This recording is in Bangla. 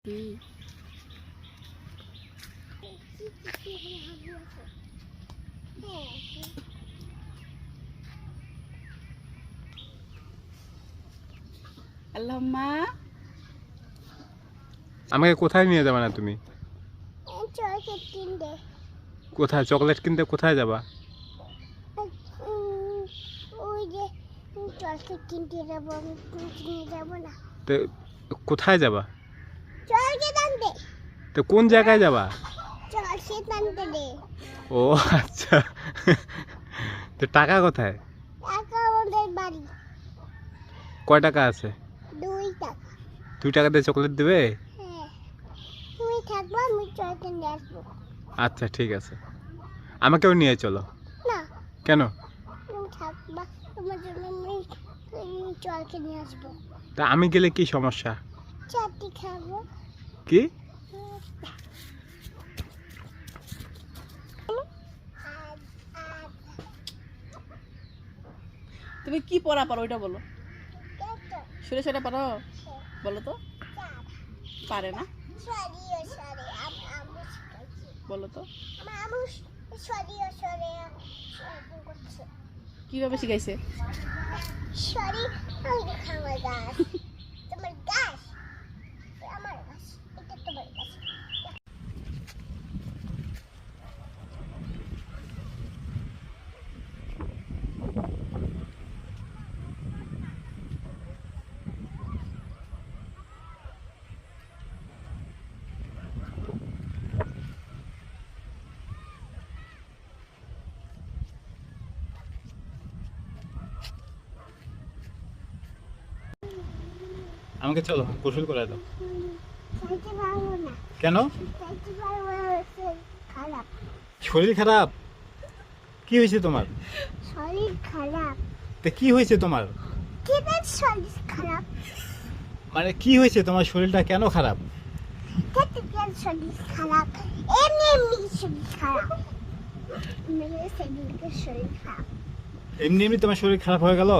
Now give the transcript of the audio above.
আল্লাহুম্মা আমাকে কোথায় নিয়ে যাবা না তুমি? চকলেট কিনতে। কোথায় চকলেট কিনতে কোথায় যাবা? ওই যে চকলেট কিনতে যাবো, আমি কিনে যাবো না। তো কোথায় যাবা? চকলেট আনতে। তো কোন জায়গায় যাবা? চকলেট আনতে দে। ও আচ্ছা। তো টাকা কোথায়? টাকা আমাদের বাড়ি। কয় টাকা আছে? 2 টাকা। 2 টাকা দিয়ে চকলেট দেবে? হ্যাঁ, তুমি থাকবা, আমি চকলেট নিয়ে আসবো। আচ্ছা ঠিক আছে, আমাকেও নিয়ে চলো। না, কেন? তুমি থাকবা, তোমার জন্য আমি চকলেট নিয়ে আসবো। তা আমি গেলে কি সমস্যা? চারটি খাবো। কি? তুমি কি পড়া পারো ওইটা বলো। সুরে সুরে পারো, বলো তো। পারে না, বলো তো। কিভাবে শিখাইছে? আমাকে চলো গোসল করে দাও। চাইতে পারবো না, কেন? চাইতে পারবো না, খারাপ। শরীর খারাপ? কি হয়েছে তোমার? শরীর খারাপ। তা কি হয়েছে তোমার? কিভাবে শরীর খারাপ? মানে কি হয়েছে তোমার, শরীরটা কেন খারাপ? খেতে গেলে শরীর খারাপ, এমনি এমনি শরীর খারাপ, মেরে সেদিনকে শরীর খারাপ। এমনি এমনি তোমার শরীর খারাপ হয়ে গেল?